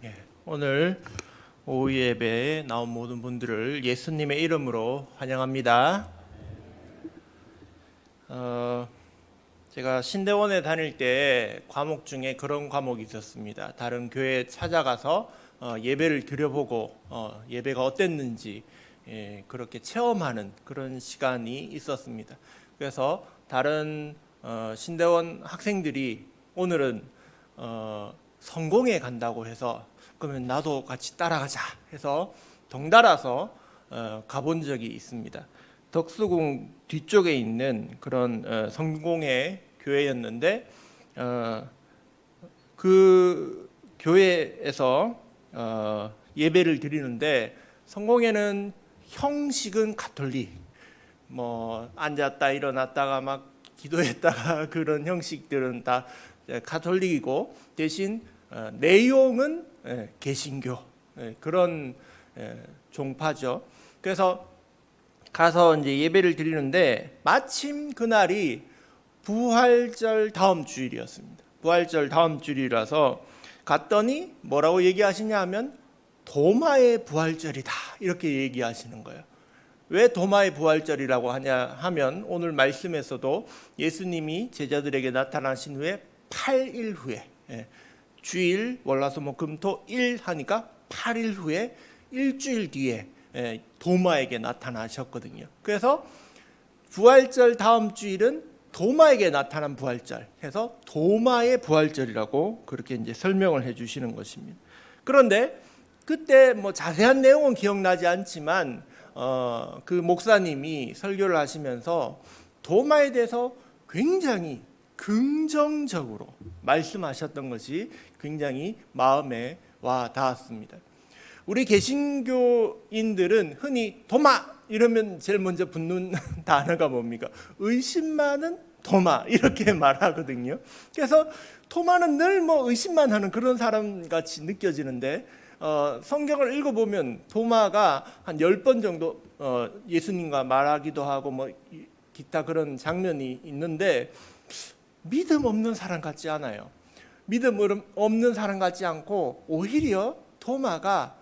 예, 오늘 오후 예배에 나온 모든 분들을 예수님의 이름으로 환영합니다. 제가 신대원에 다닐 때 과목 중에 그런 과목이 있었습니다. 다른 교회에 찾아가서 예배를 드려보고 예배가 어땠는지 그렇게 체험하는 그런 시간이 있었습니다. 그래서 다른 신대원 학생들이 오늘은 성공에 간다고 해서 그러면 나도 같이 따라가자 해서 덩달아서 가본 적이 있습니다. 덕수궁 뒤쪽에 있는 그런 성공의 교회였는데 그 교회에서 예배를 드리는데 성공에는 형식은 가톨릭, 뭐 앉았다 일어났다가 막 기도했다가 그런 형식들은 다 가톨릭이고 대신 내용은 개신교 그런 종파죠. 그래서 가서 이제 예배를 드리는데 마침 그날이 부활절 다음 주일이었습니다. 부활절 다음 주일이라서 갔더니 뭐라고 얘기하시냐 하면 도마의 부활절이다 이렇게 얘기하시는 거예요. 왜 도마의 부활절이라고 하냐 하면 오늘 말씀에서도 예수님이 제자들에게 나타나신 후에 8일 후에 주일 월화수목금토 1 하니까 8일 후에 일주일 뒤에 도마에게 나타나셨거든요. 그래서 부활절 다음 주일은 도마에게 나타난 부활절 해서 도마의 부활절이라고 그렇게 이제 설명을 해 주시는 것입니다. 그런데 그때 뭐 자세한 내용은 기억나지 않지만 그 목사님이 설교를 하시면서 도마에 대해서 굉장히 긍정적으로 말씀하셨던 것이 굉장히 마음에 와 닿았습니다. 우리 개신교인들은 흔히 도마 이러면 제일 먼저 붙는 단어가 뭡니까? 의심 많은 도마 이렇게 말하거든요. 그래서 도마는 늘 뭐 의심만 하는 그런 사람 같이 느껴지는데 성경을 읽어보면 도마가 한 10번 정도 예수님과 말하기도 하고 뭐 기타 그런 장면이 있는데 믿음 없는 사람 같지 않아요. 믿음 없는 사람 같지 않고 오히려 도마가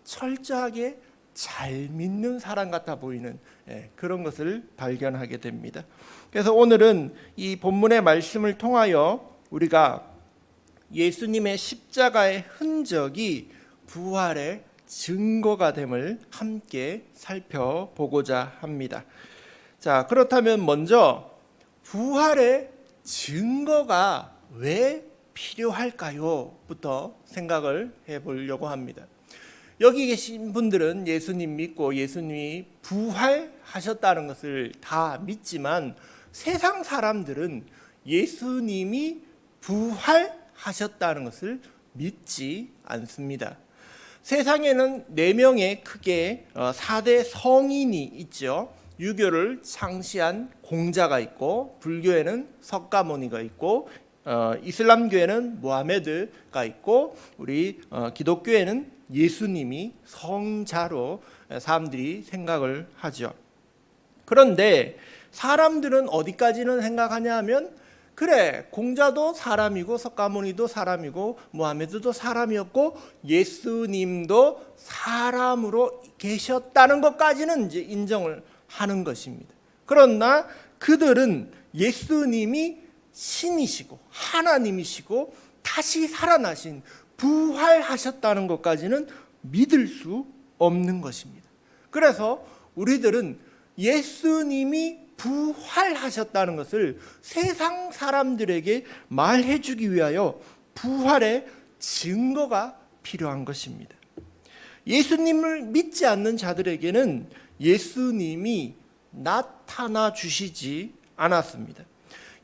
철저하게 잘 믿는 사람 같아 보이는 그런 것을 발견하게 됩니다. 그래서 오늘은 이 본문의 말씀을 통하여 우리가 예수님의 십자가의 흔적이 부활의 증거가 됨을 함께 살펴보고자 합니다. 자, 그렇다면 먼저 부활의 증거가 왜 필요할까요? 부터 생각을 해보려고 합니다. 여기 계신 분들은 예수님 믿고 예수님이 부활하셨다는 것을 다 믿지만 세상 사람들은 예수님이 부활하셨다는 것을 믿지 않습니다. 세상에는 4명의 크게 4대 성인이 있죠. 유교를 창시한 공자가 있고 불교에는 석가모니가 있고 이슬람교에는 무하메드가 있고 우리 기독교에는 예수님이 성자로 사람들이 생각을 하죠. 그런데 사람들은 어디까지는 생각하냐 하면 그래 공자도 사람이고 석가모니도 사람이고 무하메드도 사람이었고 예수님도 사람으로 계셨다는 것까지는 이제 인정을 하는 것입니다. 그러나 그들은 예수님이 신이시고 하나님이시고 다시 살아나신 부활하셨다는 것까지는 믿을 수 없는 것입니다. 그래서 우리들은 예수님이 부활하셨다는 것을 세상 사람들에게 말해주기 위하여 부활의 증거가 필요한 것입니다. 예수님을 믿지 않는 자들에게는 예수님이 나타나 주시지 않았습니다.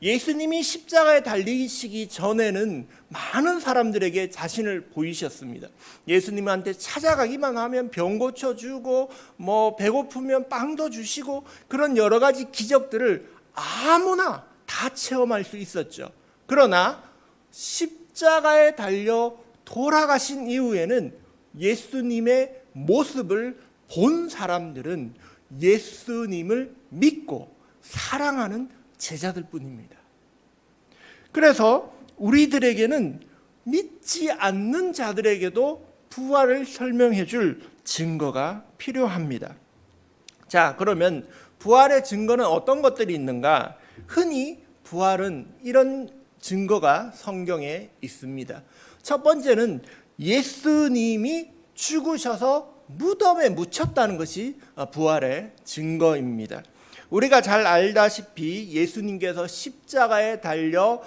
예수님이 십자가에 달리시기 전에는 많은 사람들에게 자신을 보이셨습니다. 예수님한테 찾아가기만 하면 병 고쳐주고 뭐 배고프면 빵도 주시고 그런 여러 가지 기적들을 아무나 다 체험할 수 있었죠. 그러나 십자가에 달려 돌아가신 이후에는 예수님의 모습을 본 사람들은 예수님을 믿고 사랑하는 제자들 뿐입니다. 그래서 우리들에게는 믿지 않는 자들에게도 부활을 설명해 줄 증거가 필요합니다. 자, 그러면 부활의 증거는 어떤 것들이 있는가? 흔히 부활은 이런 증거가 성경에 있습니다. 첫 번째는 예수님이 죽으셔서 무덤에 묻혔다는 것이 부활의 증거입니다. 우리가 잘 알다시피 예수님께서 십자가에 달려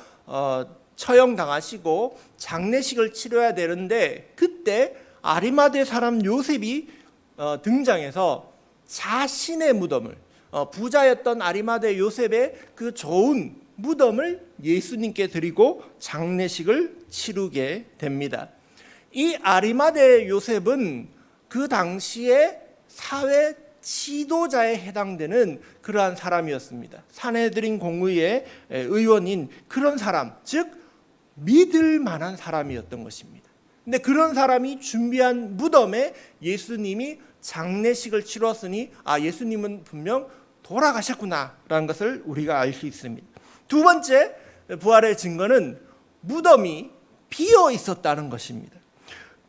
처형당하시고 장례식을 치러야 되는데, 그때 아리마대 사람 요셉이 등장해서 자신의 무덤을, 부자였던 아리마대 요셉의 그 좋은 무덤을 예수님께 드리고 장례식을 치르게 됩니다. 이 아리마대 요셉은 그 당시에 사회 지도자에 해당되는 그러한 사람이었습니다. 산헤드린 공의의 의원인 그런 사람, 즉 믿을 만한 사람이었던 것입니다. 근데 그런 사람이 준비한 무덤에 예수님이 장례식을 치렀으니 예수님은 분명 돌아가셨구나라는 것을 우리가 알 수 있습니다. 두 번째 부활의 증거는 무덤이 비어 있었다는 것입니다.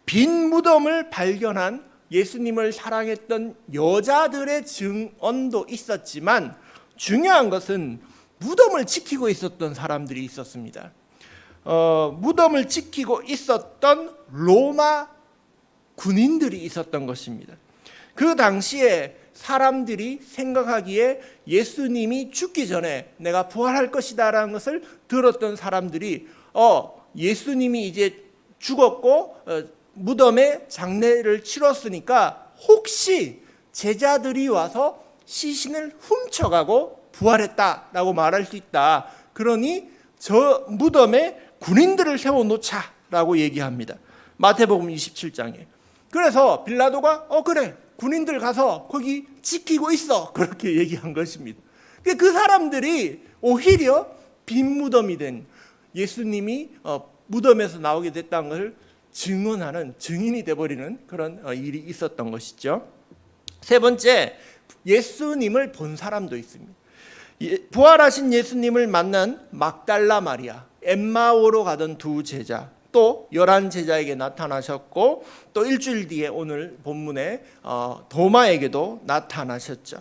빈 무덤을 발견한 예수님을 사랑했던 여자들의 증언도 있었지만, 중요한 것은 무덤을 지키고 있었던 사람들이 있었습니다. 무덤을 지키고 있었던 로마 군인들이 있었던 것입니다. 그 당시에 사람들이 생각하기에 예수님이 죽기 전에 내가 부활할 것이다 라는 것을 들었던 사람들이 예수님이 이제 죽었고 무덤에 장례를 치렀으니까 혹시 제자들이 와서 시신을 훔쳐가고 부활했다라고 말할 수 있다. 그러니 저 무덤에 군인들을 세워놓자라고 얘기합니다. 마태복음 27장에. 그래서 빌라도가 그래, 군인들 가서 거기 지키고 있어, 그렇게 얘기한 것입니다. 그 사람들이 오히려 빈 무덤이 된 예수님이 무덤에서 나오게 됐다는 것을 증언하는 증인이 되어버리는 그런 일이 있었던 것이죠. 세 번째, 예수님을 본 사람도 있습니다. 부활하신 예수님을 만난 막달라 마리아, 엠마오로 가던 두 제자, 또 11제자에게 나타나셨고, 또 일주일 뒤에 오늘 본문에 도마에게도 나타나셨죠.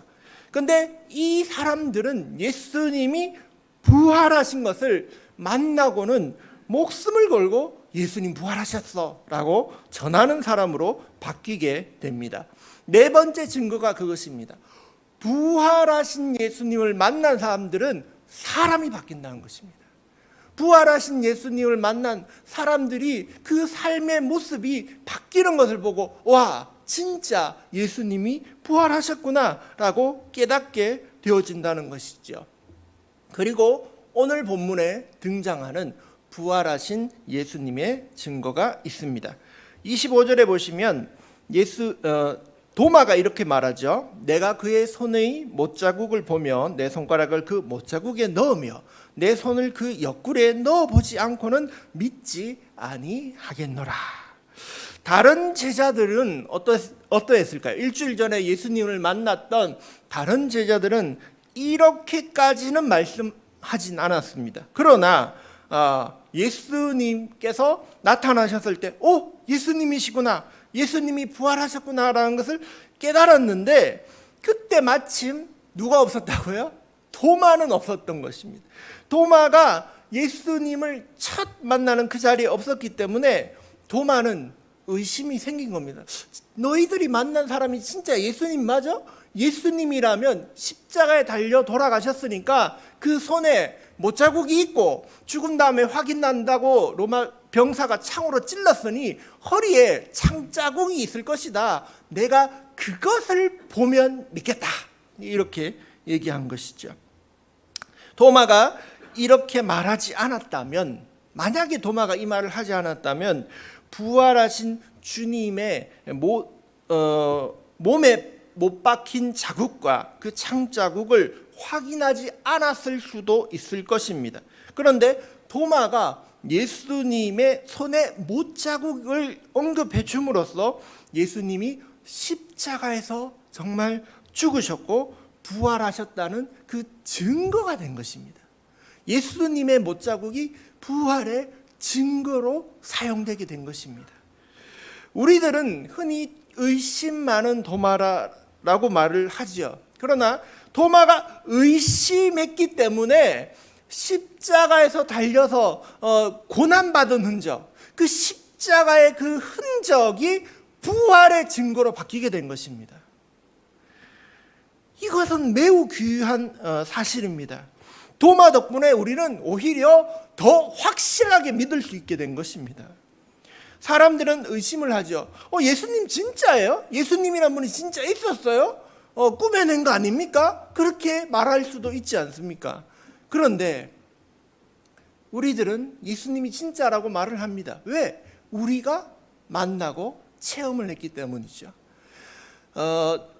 그런데 이 사람들은 예수님이 부활하신 것을 만나고는 목숨을 걸고 예수님 부활하셨어 라고 전하는 사람으로 바뀌게 됩니다. 네 번째 증거가 그것입니다. 부활하신 예수님을 만난 사람들은 사람이 바뀐다는 것입니다. 부활하신 예수님을 만난 사람들이 그 삶의 모습이 바뀌는 것을 보고 와, 진짜 예수님이 부활하셨구나 라고 깨닫게 되어진다는 것이죠. 그리고 오늘 본문에 등장하는 부활하신 예수님의 증거가 있습니다. 25절에 보시면 도마가 이렇게 말하죠. 내가 그의 손의 못자국을 보며 내 손가락을 그 못자국에 넣으며 내 손을 그 옆구리에 넣어보지 않고는 믿지 아니하겠노라. 다른 제자들은 어떠했을까요? 일주일 전에 예수님을 만났던 다른 제자들은 이렇게까지는 말씀하진 않았습니다. 그러나 예수님께서 나타나셨을 때 예수님이시구나, 예수님이 부활하셨구나라는 것을 깨달았는데, 그때 마침 누가 없었다고요? 도마는 없었던 것입니다. 도마가 예수님을 첫 만나는 그 자리에 없었기 때문에 도마는 의심이 생긴 겁니다. 너희들이 만난 사람이 진짜 예수님 맞아? 예수님이라면 십자가에 달려 돌아가셨으니까 그 손에 못자국이 있고 죽은 다음에 확인난다고 로마 병사가 창으로 찔렀으니 허리에 창자국이 있을 것이다. 내가 그것을 보면 믿겠다. 이렇게 얘기한 것이죠. 도마가 이렇게 말하지 않았다면, 만약에 도마가 이 말을 하지 않았다면 부활하신 주님의 몸에 못 박힌 자국과 그 창자국을 확인하지 않았을 수도 있을 것입니다. 그런데 도마가 예수님의 손에 못자국을 언급해 줌으로써 예수님이 십자가에서 정말 죽으셨고 부활하셨다는 그 증거가 된 것입니다. 예수님의 못자국이 부활의 증거로 사용되게 된 것입니다. 우리들은 흔히 의심 많은 도마라고 말을 하지요. 그러나 도마가 의심했기 때문에 십자가에서 달려서 고난받은 흔적, 그 십자가의 그 흔적이 부활의 증거로 바뀌게 된 것입니다. 이것은 매우 귀한 사실입니다. 도마 덕분에 우리는 오히려 더 확실하게 믿을 수 있게 된 것입니다. 사람들은 의심을 하죠. 예수님 진짜예요? 예수님이란 분이 진짜 있었어요? 꾸며낸 거 아닙니까? 그렇게 말할 수도 있지 않습니까? 그런데 우리들은 예수님이 진짜라고 말을 합니다. 왜? 우리가 만나고 체험을 했기 때문이죠.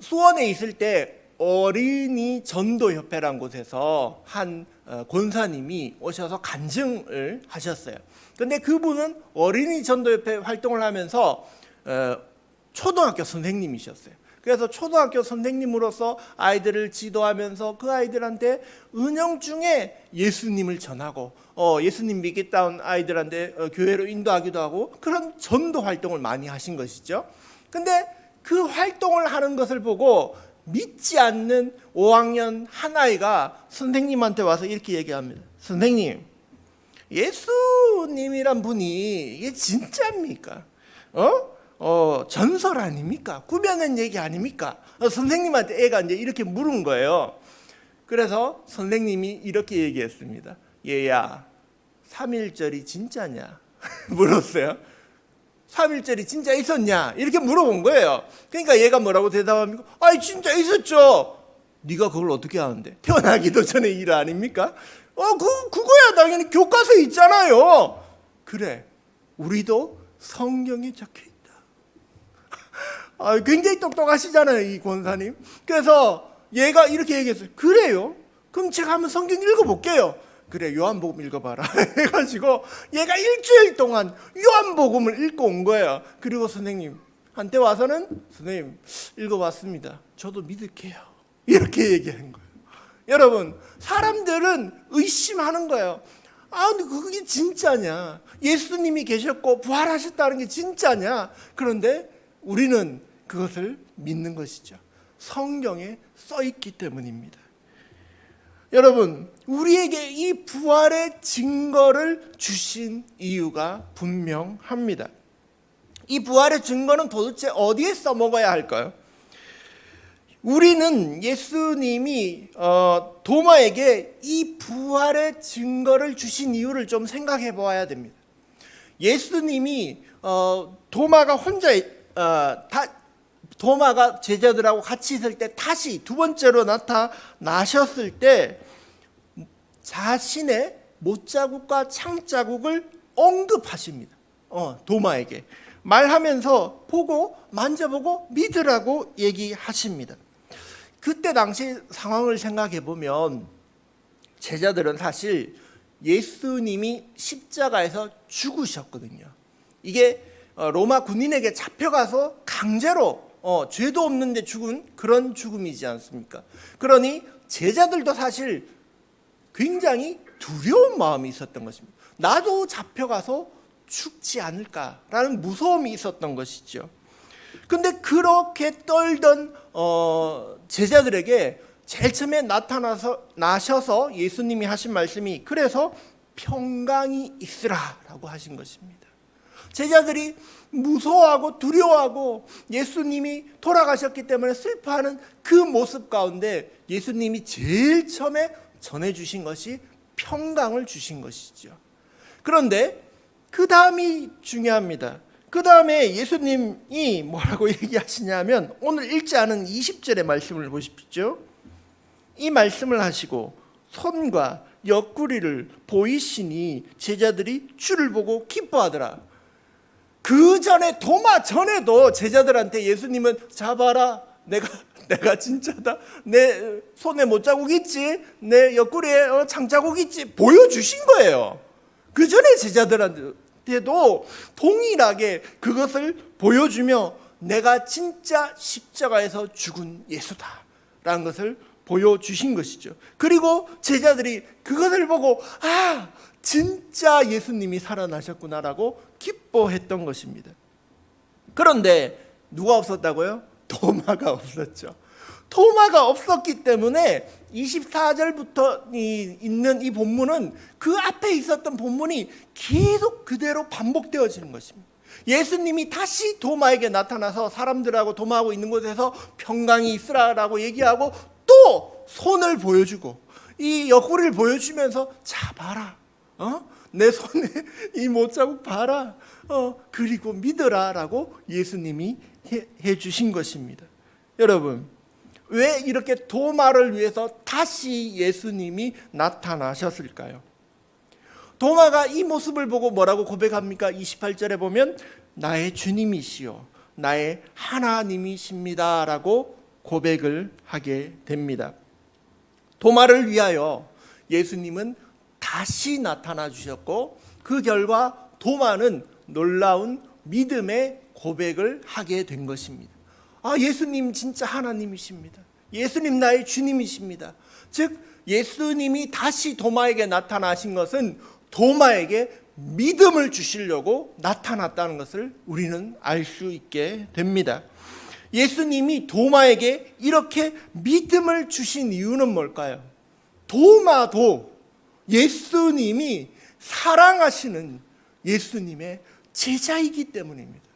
수원에 있을 때 어린이 전도협회란 곳에서 한 권사님이 오셔서 간증을 하셨어요. 그런데 그분은 어린이 전도협회 활동을 하면서 초등학교 선생님이셨어요. 그래서 초등학교 선생님으로서 아이들을 지도하면서 그 아이들한테 은영 중에 예수님을 전하고 예수님 믿겠다는 아이들한테 교회로 인도하기도 하고 그런 전도 활동을 많이 하신 것이죠. 근데 그 활동을 하는 것을 보고 믿지 않는 5학년 한 아이가 선생님한테 와서 이렇게 얘기합니다. 선생님, 예수님이란 분이 이게 진짜입니까? 전설 아닙니까? 꾸며낸 얘기 아닙니까? 선생님한테 애가 이제 이렇게 물은 거예요. 그래서 선생님이 이렇게 얘기했습니다. 얘야, 3.1절이 진짜냐? 물었어요. 3.1절이 진짜 있었냐? 이렇게 물어본 거예요. 그러니까 얘가 뭐라고 대답합니까? 아이 진짜 있었죠. 네가 그걸 어떻게 아는데? 태어나기도 전에 일 아닙니까? 그거야 당연히 교과서에 있잖아요. 그래, 우리도 성경에 적혀있다. 굉장히 똑똑하시잖아요, 이 권사님. 그래서 얘가 이렇게 얘기했어요. 그래요? 그럼 제가 한번 성경 읽어볼게요. 그래, 요한복음 읽어봐라 해가지고 얘가 일주일 동안 요한복음을 읽고 온 거예요. 그리고 선생님한테 와서는 선생님 읽어봤습니다. 저도 믿을게요. 이렇게 얘기한 거예요. 여러분, 사람들은 의심하는 거예요. 근데 그게 진짜냐? 예수님이 계셨고 부활하셨다는 게 진짜냐? 그런데 우리는 그것을 믿는 것이죠. 성경에 써 있기 때문입니다. 여러분, 우리에게 이 부활의 증거를 주신 이유가 분명합니다. 이 부활의 증거는 도대체 어디에 써먹어야 할까요? 우리는 예수님이 도마에게 이 부활의 증거를 주신 이유를 좀 생각해 보아야 됩니다. 예수님이 도마가 제자들하고 같이 있을 때 다시 두 번째로 나타나셨을 때 자신의 못자국과 창자국을 언급하십니다. 도마에게 말하면서 보고 만져보고 믿으라고 얘기하십니다. 그때 당시 상황을 생각해 보면 제자들은 사실 예수님이 십자가에서 죽으셨거든요. 이게 로마 군인에게 잡혀가서 강제로 죄도 없는데 죽은 그런 죽음이지 않습니까? 그러니 제자들도 사실 굉장히 두려운 마음이 있었던 것입니다. 나도 잡혀가서 죽지 않을까라는 무서움이 있었던 것이죠. 근데 그렇게 떨던 제자들에게 제일 처음에 나셔서 예수님이 하신 말씀이 그래서 평강이 있으라라고 하신 것입니다. 제자들이 무서워하고 두려워하고 예수님이 돌아가셨기 때문에 슬퍼하는 그 모습 가운데 예수님이 제일 처음에 전해주신 것이 평강을 주신 것이죠. 그런데 그 다음이 중요합니다. 그 다음에 예수님이 뭐라고 얘기하시냐면 오늘 읽지 않은 20절의 말씀을 보십시오. 이 말씀을 하시고 손과 옆구리를 보이시니 제자들이 주를 보고 기뻐하더라. 그 전에 도마 전에도 제자들한테 예수님은 잡아라, 내가 진짜다, 내 손에 못자국 있지, 내 옆구리에 창자국 있지 보여주신 거예요. 그 전에 제자들한테도 동일하게 그것을 보여주며 내가 진짜 십자가에서 죽은 예수다 라는 것을 보여주신 것이죠. 그리고 제자들이 그것을 보고 진짜 예수님이 살아나셨구나라고 기뻐했던 것입니다. 그런데 누가 없었다고요? 도마가 없었죠. 도마가 없었기 때문에 24절부터 있는 이 본문은 그 앞에 있었던 본문이 계속 그대로 반복되어지는 것입니다. 예수님이 다시 도마에게 나타나서 사람들하고 도마하고 있는 곳에서 평강이 있으라라고 얘기하고 또 손을 보여주고 이 옆구리를 보여주면서 자 봐라, 내 손에 이 못자국 봐라, 그리고 믿어라라고 예수님이 해주신 것입니다. 여러분, 왜 이렇게 도마를 위해서 다시 예수님이 나타나셨을까요? 도마가 이 모습을 보고 뭐라고 고백합니까? 28절에 보면 나의 주님이시요 나의 하나님이십니다 라고 고백을 하게 됩니다. 도마를 위하여 예수님은 다시 나타나 주셨고 그 결과 도마는 놀라운 믿음의 고백을 하게 된 것입니다. 예수님 진짜 하나님이십니다. 예수님 나의 주님이십니다. 즉 예수님이 다시 도마에게 나타나신 것은 도마에게 믿음을 주시려고 나타났다는 것을 우리는 알 수 있게 됩니다. 예수님이 도마에게 이렇게 믿음을 주신 이유는 뭘까요? 도마도 예수님이 사랑하시는 예수님의 제자이기 때문입니다.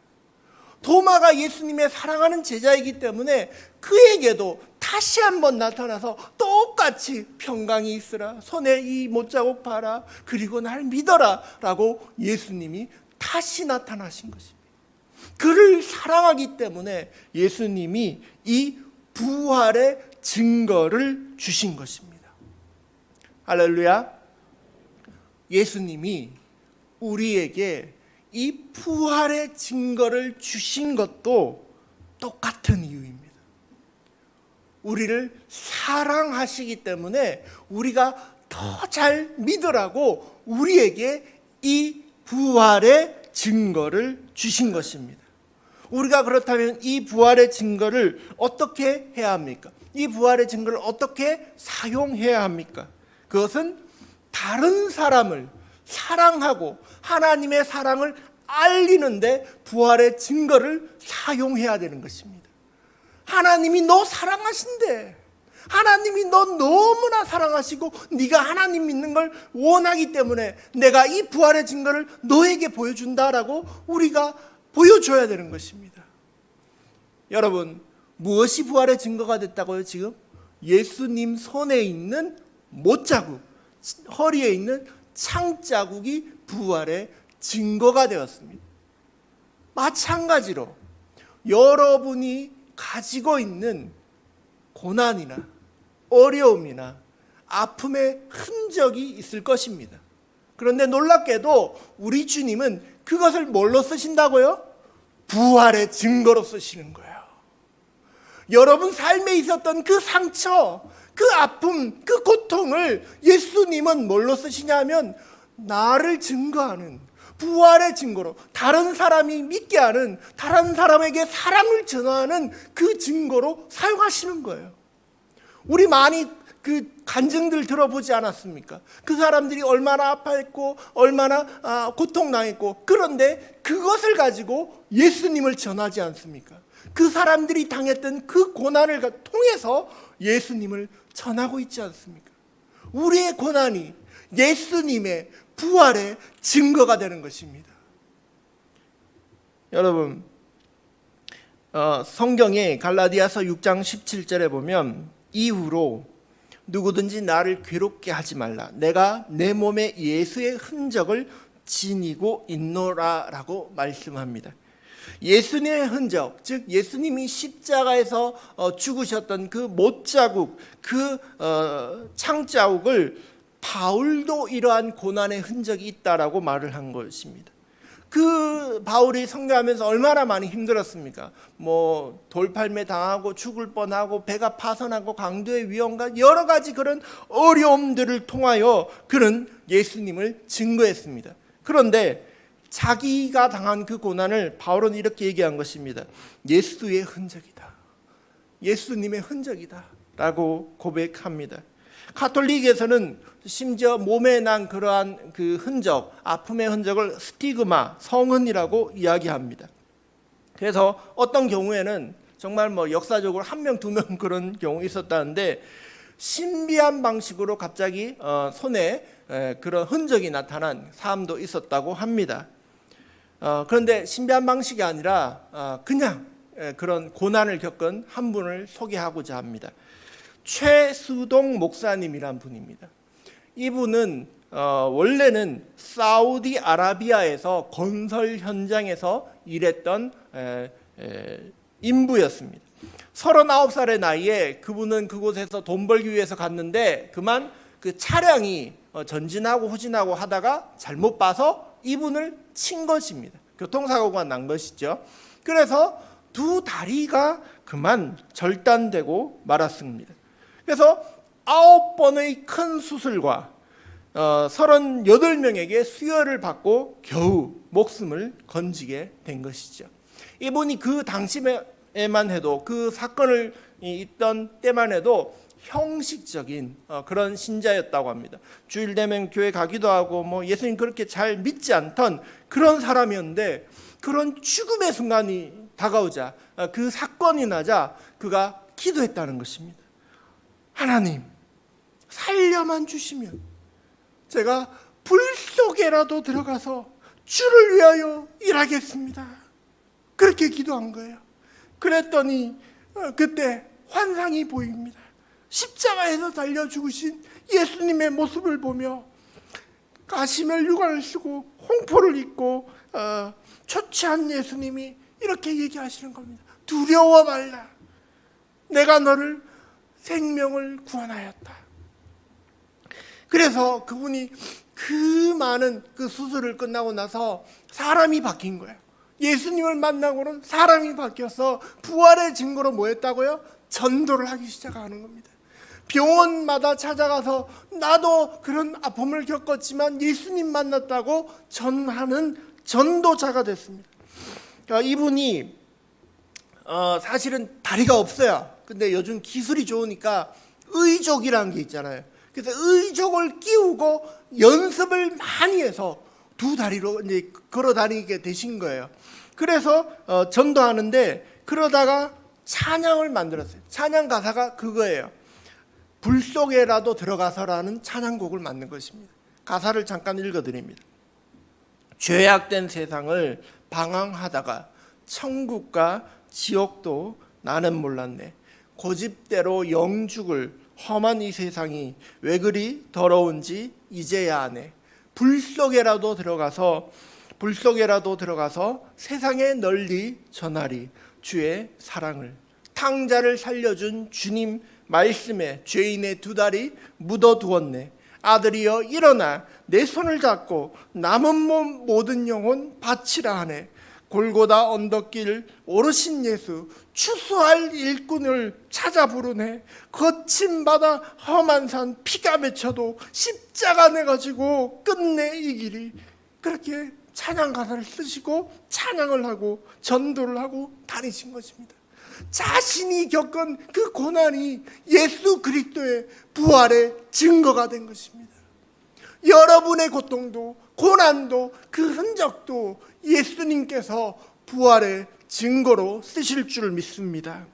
도마가 예수님의 사랑하는 제자이기 때문에 그에게도 다시 한번 나타나서 똑같이 평강이 있으라, 손에 이 못자국 봐라, 그리고 날 믿어라 라고 예수님이 다시 나타나신 것입니다. 그를 사랑하기 때문에 예수님이 이 부활의 증거를 주신 것입니다. 할렐루야. 예수님이 우리에게 이 부활의 증거를 주신 것도 똑같은 이유입니다. 우리를 사랑하시기 때문에 우리가 더 잘 믿으라고 우리에게 이 부활의 증거를 주신 것입니다. 우리가 그렇다면 이 부활의 증거를 어떻게 해야 합니까? 이 부활의 증거를 어떻게 사용해야 합니까? 그것은 다른 사람을 사랑하고 하나님의 사랑을 알리는데 부활의 증거를 사용해야 되는 것입니다. 하나님이 너 사랑하신대. 하나님이 너 너무나 사랑하시고 네가 하나님 믿는 걸 원하기 때문에 내가 이 부활의 증거를 너에게 보여준다라고 우리가 보여줘야 되는 것입니다. 여러분, 무엇이 부활의 증거가 됐다고요? 지금 예수님 손에 있는 못자국, 허리에 있는 창자국이 부활의 증거가 되었습니다. 마찬가지로 여러분이 가지고 있는 고난이나 어려움이나 아픔의 흔적이 있을 것입니다. 그런데 놀랍게도 우리 주님은 그것을 뭘로 쓰신다고요? 부활의 증거로 쓰시는 거예요. 여러분 삶에 있었던 그 상처, 그 아픔, 그 고통을 예수님은 뭘로 쓰시냐면 나를 증거하는 부활의 증거로, 다른 사람이 믿게 하는, 다른 사람에게 사랑을 전하는 그 증거로 사용하시는 거예요. 우리 많이 그 간증들 들어보지 않았습니까? 그 사람들이 얼마나 아파했고 얼마나 고통당했고, 그런데 그것을 가지고 예수님을 전하지 않습니까? 그 사람들이 당했던 그 고난을 통해서 예수님을 전하고 있지 않습니까? 우리의 고난이 예수님의 부활의 증거가 되는 것입니다. 여러분, 성경에 갈라디아서 6장 17절에 보면 이후로 누구든지 나를 괴롭게 하지 말라. 내가 내 몸에 예수의 흔적을 지니고 있노라 라고 말씀합니다. 예수님의 흔적, 즉 예수님이 십자가에서 죽으셨던 그 못자국, 그 창자국을 바울도 이러한 고난의 흔적이 있다라고 말을 한 것입니다. 그 바울이 선교하면서 얼마나 많이 힘들었습니까? 돌팔매 당하고 죽을 뻔하고 배가 파손하고 강도의 위험과 여러 가지 그런 어려움들을 통하여 그는 예수님을 증거했습니다. 그런데 자기가 당한 그 고난을 바울은 이렇게 얘기한 것입니다. 예수의 흔적이다. 예수님의 흔적이다. 라고 고백합니다. 가톨릭에서는 심지어 몸에 난 그러한 그 흔적, 아픔의 흔적을 스티그마, 성흔이라고 이야기합니다. 그래서 어떤 경우에는 정말 뭐 역사적으로 한 명, 두 명 그런 경우 있었다는데 신비한 방식으로 갑자기 손에 그런 흔적이 나타난 사람도 있었다고 합니다. 그런데 신비한 방식이 아니라 그냥 그런 고난을 겪은 한 분을 소개하고자 합니다. 최수동 목사님이란 분입니다. 이분은 원래는 사우디아라비아에서 건설 현장에서 일했던 인부였습니다. 39살의 나이에 그분은 그곳에서 돈 벌기 위해서 갔는데 그만 그 차량이 전진하고 후진하고 하다가 잘못 봐서 이분을 친 것입니다. 교통사고가 난 것이죠. 그래서 두 다리가 그만 절단되고 말았습니다. 그래서 9번의 큰 수술과 38명에게 수혈을 받고 겨우 목숨을 건지게 된 것이죠. 이분이 그 당시에만 해도 그 사건을 있던 때만 해도 형식적인 그런 신자였다고 합니다. 주일 되면 교회 가기도 하고 뭐 예수님 그렇게 잘 믿지 않던 그런 사람이었는데 그런 죽음의 순간이 다가오자 그 사건이 나자 그가 기도했다는 것입니다. 하나님 살려만 주시면 제가 불 속에라도 들어가서 주를 위하여 일하겠습니다. 그렇게 기도한 거예요. 그랬더니 그때 환상이 보입니다. 십자가에서 달려 죽으신 예수님의 모습을 보며 가시멜 유관을 쓰고 홍포를 입고 초췌한 예수님이 이렇게 얘기하시는 겁니다. 두려워 말라. 내가 너를 생명을 구원하였다. 그래서 그분이 그 많은 그 수술을 끝나고 나서 사람이 바뀐 거예요. 예수님을 만나고는 사람이 바뀌어서 부활의 증거로 뭐 했다고요? 전도를 하기 시작하는 겁니다. 병원마다 찾아가서 나도 그런 아픔을 겪었지만 예수님 만났다고 전하는 전도자가 됐습니다. 이분이 사실은 다리가 없어요. 근데 요즘 기술이 좋으니까 의족이라는 게 있잖아요. 그래서 의족을 끼우고 연습을 많이 해서 두 다리로 이제 걸어 다니게 되신 거예요. 그래서 전도하는데 그러다가 찬양을 만들었어요. 찬양 가사가 그거예요. 불 속에라도 들어가서라는 찬양곡을 만든 것입니다. 가사를 잠깐 읽어드립니다. 죄악된 세상을 방황하다가 천국과 지옥도 나는 몰랐네. 고집대로 영죽을 험한 이 세상이 왜 그리 더러운지 이제야 아네. 불 속에라도 들어가서 세상에 널리 전하리 주의 사랑을. 탕자를 살려준 주님 말씀에 죄인의 두 다리 묻어두었네. 아들이여 일어나 내 손을 잡고 남은 몸 모든 영혼 바치라 하네. 골고다 언덕길 오르신 예수 추수할 일꾼을 찾아 부르네. 거친 바다 험한 산 피가 맺혀도 십자가 내가지고 끝내 이 길이. 그렇게 찬양 가사를 쓰시고 찬양을 하고 전도를 하고 다니신 것입니다. 자신이 겪은 그 고난이 예수 그리스도의 부활의 증거가 된 것입니다. 여러분의 고통도 고난도 그 흔적도 예수님께서 부활의 증거로 쓰실 줄 믿습니다.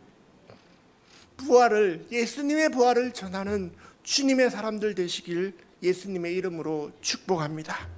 예수님의 부활을 전하는 주님의 사람들 되시길 예수님의 이름으로 축복합니다.